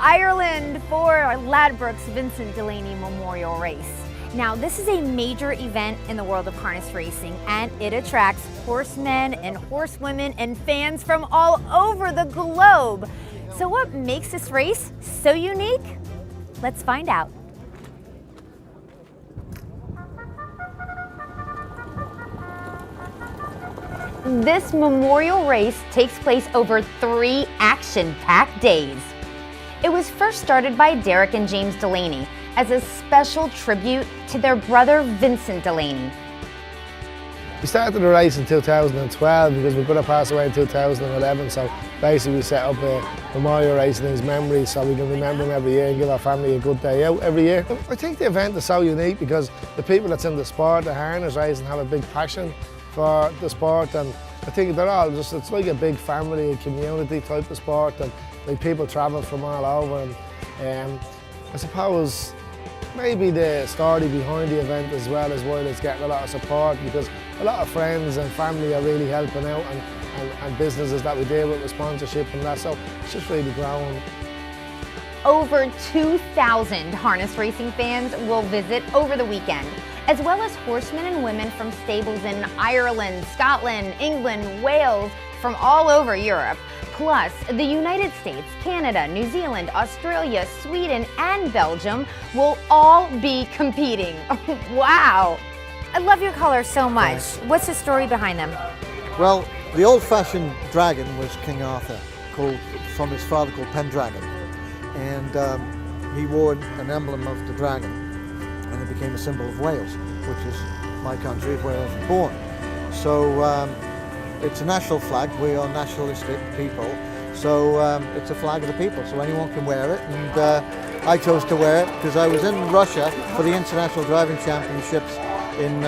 Ireland for Ladbrokes Vincent Delaney Memorial Race. Now, this is a major event in the world of harness racing, and it attracts horsemen and horsewomen and fans from all over the globe. So what makes this race so unique? Let's find out. This memorial race takes place over 3 action-packed days. It was first started by Derek and James Delaney as a special tribute to their brother Vincent Delaney. We started the race in 2012 because we're going to pass away in 2011, so basically we set up a memorial race in his memory so we can remember him every year and give our family a good day out every year. I think the event is so unique because the people that's in the sport, the harness racing, have a big passion for the sport, and I think they're all just, it's like a big family, a community type of sport, and like people travel from all over, and I suppose maybe the story behind the event as well is why it's getting a lot of support, because a lot of friends and family are really helping out, and businesses that we deal with sponsorship and that, so it's just really growing. Over 2,000 harness racing fans will visit over the weekend, as well as horsemen and women from stables in Ireland, Scotland, England, Wales, from all over Europe. Plus, the United States, Canada, New Zealand, Australia, Sweden, and Belgium will all be competing. Wow! I love your colors so much. What's the story behind them? Well, the old-fashioned dragon was King Arthur, from his father called Pendragon. And he wore an emblem of the dragon, and it became a symbol of Wales, which is my country where I was born. So it's a national flag. We are nationalistic people, so it's a flag of the people, so anyone can wear it. And I chose to wear it because I was in Russia for the International Driving Championships in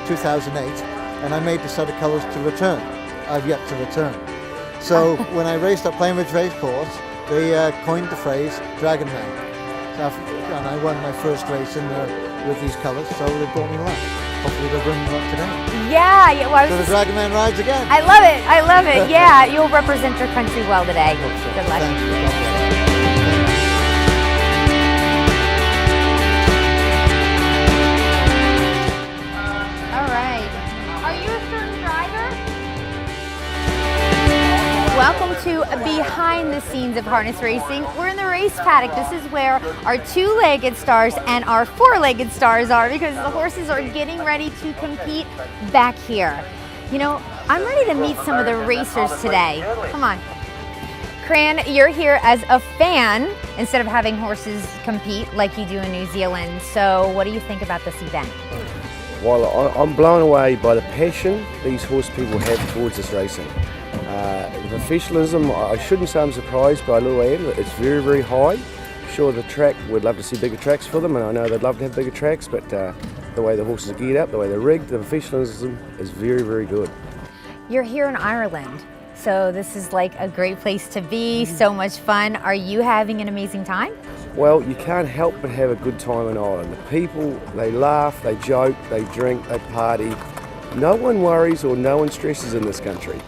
2008, and I made the set of colours to return. I've yet to return. So when I raced at Plainridge Racecourse, they coined the phrase Dragon Man. So and I won my first race in there with these colours, so they brought me luck. Hopefully they'll bring me luck today. Yeah, well, so the Dragon Man rides again. I love it. Yeah, you'll represent your country well today. Good luck. Thank you. Welcome to behind the scenes of harness racing. We're in the race paddock. This is where our 2-legged stars and our 4-legged stars are, because the horses are getting ready to compete back here. You know, I'm ready to meet some of the racers today. Come on. Cran, you're here as a fan instead of having horses compete like you do in New Zealand. So what do you think about this event? Well, I'm blown away by the passion these horse people have towards this racing. The professionalism, I shouldn't say I'm surprised, but I really am. It's very, very high. Sure, the track, we'd love to see bigger tracks for them, and I know they'd love to have bigger tracks, but the way the horses are geared up, the way they're rigged, the professionalism is very, very good. You're here in Ireland, so this is like a great place to be, so much fun. Are you having an amazing time? Well, you can't help but have a good time in Ireland. The people, they laugh, they joke, they drink, they party. No one worries or no one stresses in this country.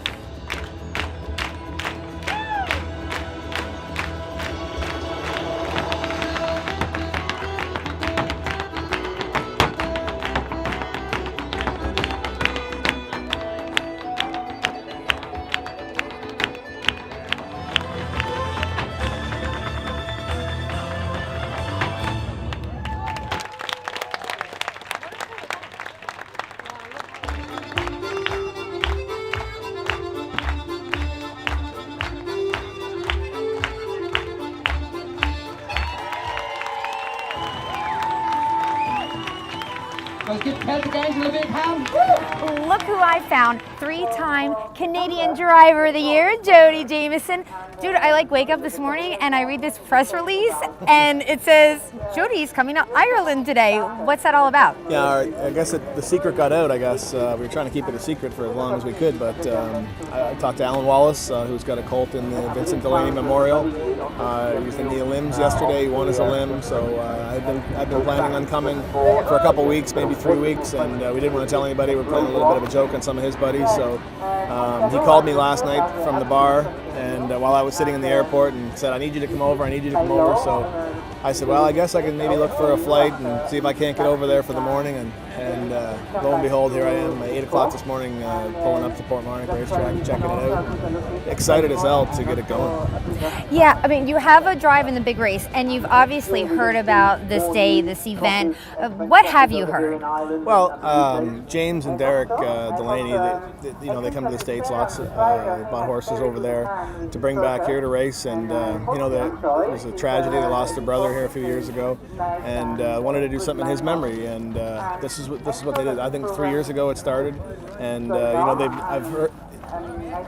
Let's give the guys a big hand. Look who I found. 3-time Canadian Driver of the Year, Jody Jamieson. Dude, I wake up this morning and I read this press release and it says, Jody's coming to Ireland today. What's that all about? Yeah, I guess the secret got out, I guess. We were trying to keep it a secret for as long as we could, but I talked to Alan Wallace, who's got a colt in the Vincent Delaney Memorial. He was in the limbs yesterday, he won his limb, so I've been planning on coming for a couple weeks, maybe 3 weeks, and we didn't want to tell anybody. We're playing a little bit of a joke on some of his buddies, so he called me last night from the bar, and and while I was sitting in the airport, and said, I need you to come over, I need you to come over. So I said, well, I guess I can maybe look for a flight and see if I can't get over there for the morning. And lo and behold, here I am at 8 o'clock this morning, pulling up to Port Marnock racetrack and checking it out. Excited as hell to get it going. Yeah, I mean, you have a drive in the big race, and you've obviously heard about this day, this event. What have you heard? Well, James and Derek Delaney, they come to the States lots. They bought horses over there to bring back here to race, and it was a tragedy. They lost their brother here a few years ago, and wanted to do something in his memory. And this is what they did. I think 3 years ago it started, and I've heard.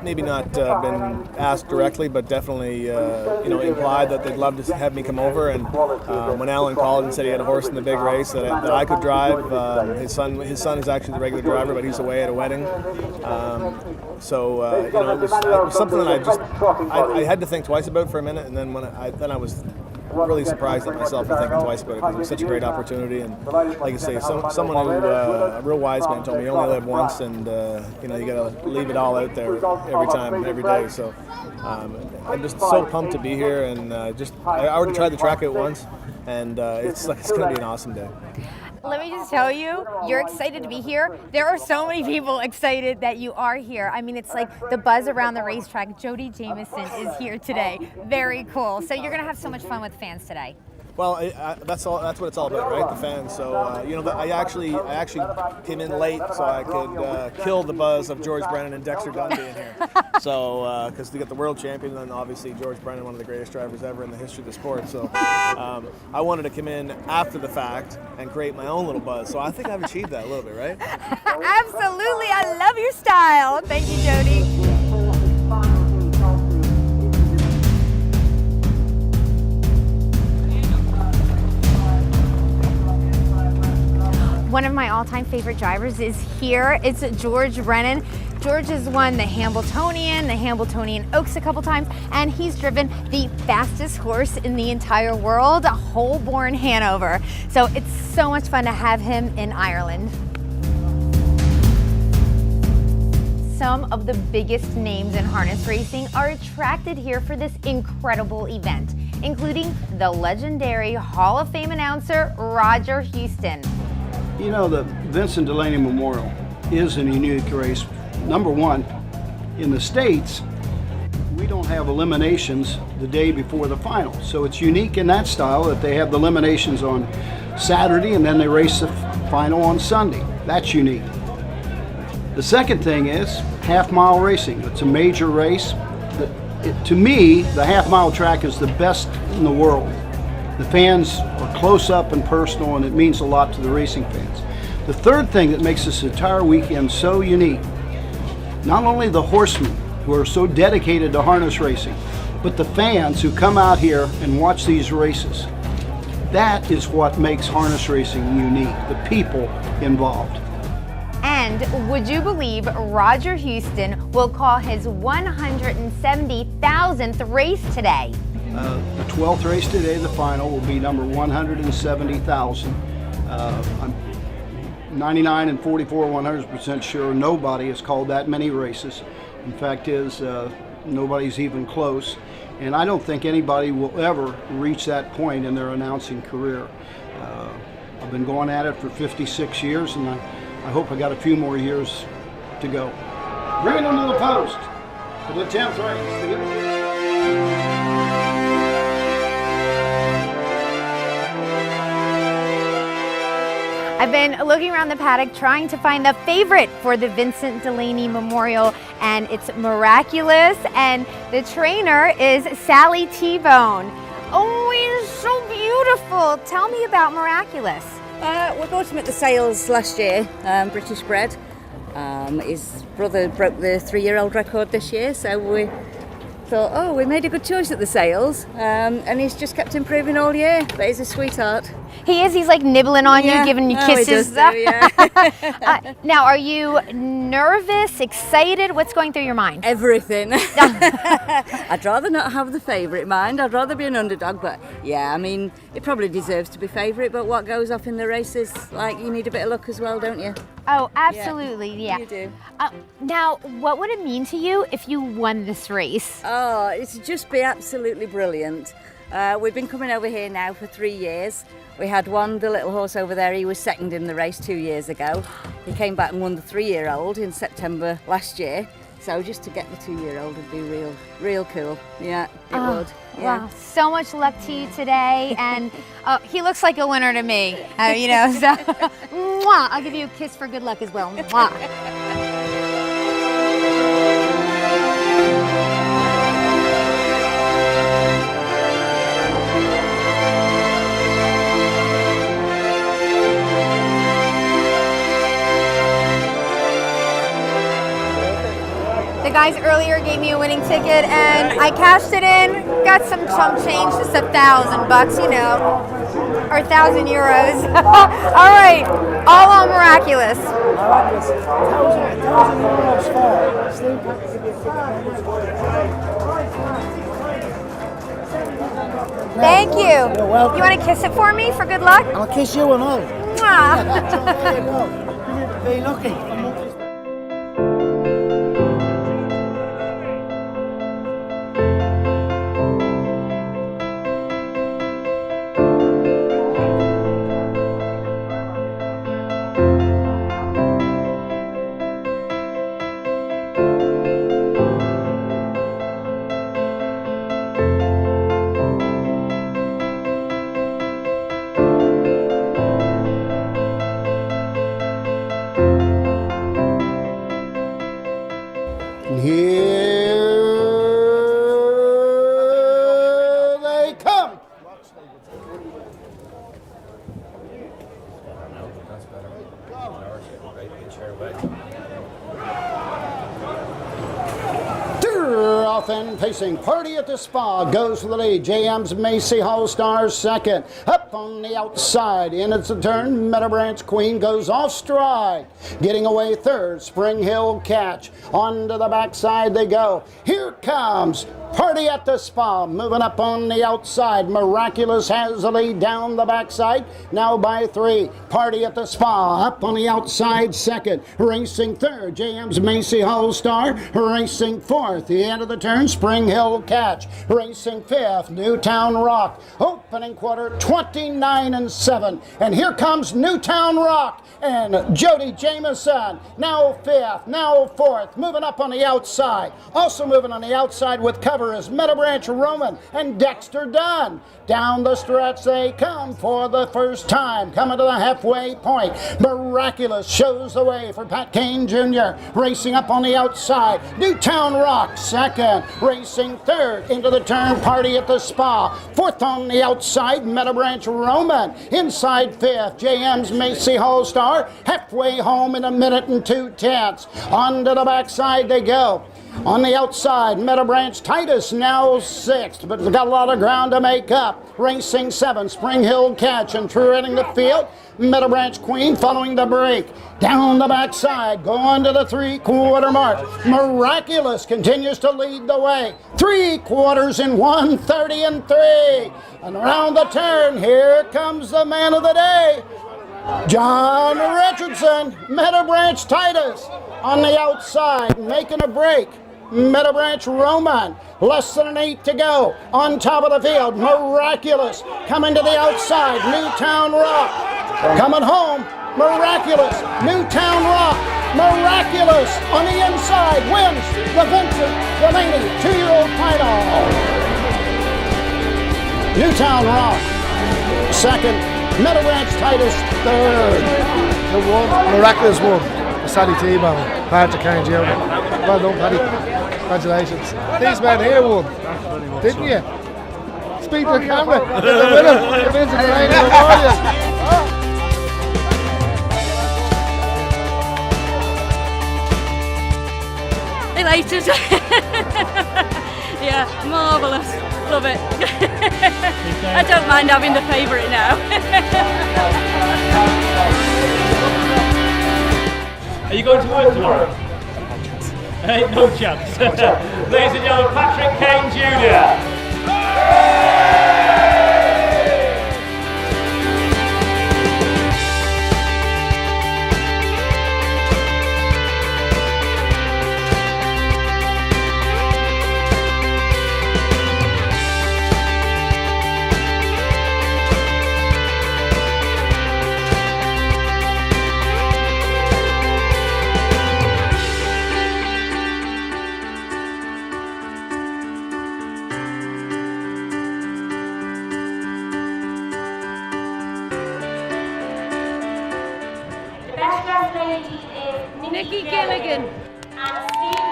Maybe not been asked directly, but definitely implied that they'd love to have me come over. And when Alan called and said he had a horse in the big race that I could drive, his son is actually the regular driver, but he's away at a wedding. It was something that I had to think twice about for a minute, and then I was really surprised at myself for thinking twice about it, because it was such a great opportunity. And like I say, someone who a real wise man told me you only live once, and you got to leave it all out there every time, every day. So I'm just so pumped to be here, and I already tried the track out once, and it's going to be an awesome day. Let me just tell you, you're excited to be here. There are so many people excited that you are here. I mean, it's like the buzz around the racetrack. Jody Jamieson is here today. Very cool. So you're going to have so much fun with fans today. Well, that's what it's all about, right? The fans. So I actually came in late so I could kill the buzz of George Brennan and Dexter Dunn being here. So because they got the world champion, and obviously George Brennan, one of the greatest drivers ever in the history of the sport. So I wanted to come in after the fact and create my own little buzz. So I think I've achieved that a little bit, right? Absolutely. I love your style. Thank you, Jody. One of my all-time favorite drivers is here. It's George Brennan. George has won the Hambletonian Oaks a couple times, and he's driven the fastest horse in the entire world, Holborn Hanover. So it's so much fun to have him in Ireland. Some of the biggest names in harness racing are attracted here for this incredible event, including the legendary Hall of Fame announcer, Roger Houston. You know, the Vincent Delaney Memorial is a unique race. Number one, in the States, we don't have eliminations the day before the final. So it's unique in that style that they have the eliminations on Saturday and then they race the final on Sunday. That's unique. The second thing is half-mile racing. It's a major race. To me, the half-mile track is the best in the world. The fans are close up and personal, and it means a lot to the racing fans. The third thing that makes this entire weekend so unique, not only the horsemen who are so dedicated to harness racing, but the fans who come out here and watch these races. That is what makes harness racing unique, the people involved. And would you believe Roger Houston will call his 170,000th race today? The 12th race today, the final, will be number 170,000. I'm 99 and 44, 100% sure nobody has called that many races. In fact, nobody's even close. And I don't think anybody will ever reach that point in their announcing career. I've been going at it for 56 years, and I hope I got a few more years to go. Bring them to the post for the 10th race. I've been looking around the paddock trying to find the favorite for the Vincent Delaney Memorial, and it's Miraculous, and the trainer is Sally T-Bone. Oh, he's so beautiful. Tell me about Miraculous. We bought him at the sales last year, British bred. His brother broke the 3-year-old record this year, so we thought, oh, we made a good choice at the sales, and he's just kept improving all year, but he's a sweetheart. He is. He's like nibbling on you, giving you kisses. He does do, yeah. Now, are you nervous, excited? What's going through your mind? Everything. I'd rather not have the favourite mind. I'd rather be an underdog, but yeah, I mean, it probably deserves to be favourite, but what goes off in the races, like, you need a bit of luck as well, don't you? Oh, absolutely, yeah. You do. Now, what would it mean to you if you won this race? Oh, Oh, it'd just be absolutely brilliant. We've been coming over here now for 3 years. We had one, the little horse over there, he was second in the race 2 years ago. He came back and won the 3-year-old in September last year. So just to get the 2-year-old would be real cool. Yeah, it would. Yeah. Wow, so much luck to you today, and he looks like a winner to me, you know, so mwah, I'll give you a kiss for good luck as well. Mwah. The guys earlier gave me a winning ticket and I cashed it in, got some chump change, just $1,000, you know, or 1,000 euros. All right, all on Miraculous. Thank you. You're welcome. You want to kiss it for me for good luck? I'll kiss you and all. Mwah. There you go. Be lucky. And pacing Party at the Spa goes for the lead. JM's Macy Hall Stars second. Up on the outside, in its a turn, Meadow Branch Queen goes off stride. Getting away third, Spring Hill Catch. Onto the backside they go. Here comes Party at the Spa, moving up on the outside. Miraculous has the lead down the backside, now by 3. Party at the Spa, up on the outside second. Racing third, JM's Macy Hall Star. Racing fourth, the end of the turn, Spring Hill Catch. Racing fifth, Newtown Rock. Opening quarter, 29-7. And here comes Newtown Rock and Jody Jameson. Now fifth, now fourth, moving up on the outside. Also moving on the outside with cover is Meadow Branch Roman and Dexter Dunn. Down the stretch they come for the first time, coming to the halfway point. Miraculous shows the way for Pat Kane Jr. Racing up on the outside. Newtown Rock second, racing third into the turn, Party at the Spa. Fourth on the outside, Meadow Branch Roman. Inside fifth, JM's Macy Hall Star. Halfway home in 1 minute and 2/10. Onto the backside they go. On the outside, Meadow Branch Titus now sixth, but got a lot of ground to make up. Racing 7, Spring Hill Catch, and true running the field. Meadow Branch Queen following the break. Down the backside, going to the 3/4 mark. Miraculous continues to lead the way. 3/4 in 1:30-3. And around the turn, here comes the man of the day. John Richardson, Meadow Branch Titus. On the outside, making a break. Meadow Branch Roman, less than an 8 to go. On top of the field, Miraculous coming to the outside. Newtown Rock coming home. Miraculous, Newtown Rock, Miraculous on the inside wins the Vincent Delaney 2-year-old title. Newtown Rock second, Meadow Branch Titus third. The one, Miraculous won. Sadie T-Bone, Patrick Kane Jr. Well done, Paddy. Congratulations. These men here won, didn't you? Speak to the camera. You're the winner. The Vincent Delaney Memorial. Elated. Yeah, marvellous. Love it. I don't mind having the favourite now. Are you going to work tomorrow? Ain't no chance. Ladies and gentlemen, Patrick Kane Jr. lady is Nikki Gilligan. And Steve.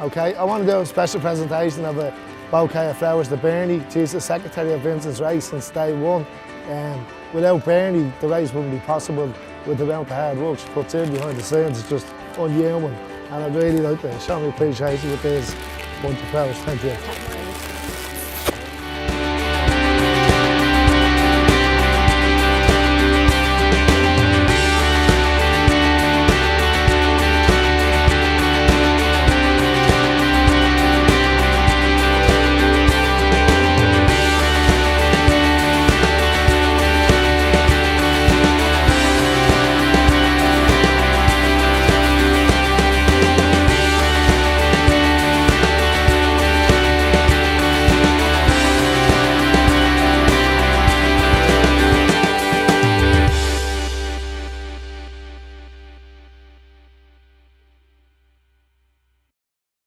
Okay, I want to do a special presentation of a bouquet of flowers to Bernie. She's the secretary of Vincent's race since day one. Without Bernie, the race wouldn't be possible with the amount of hard work she puts in behind the scenes. It's just unhuman. And I'd really like to show my appreciation with this bunch of flowers. Thank you.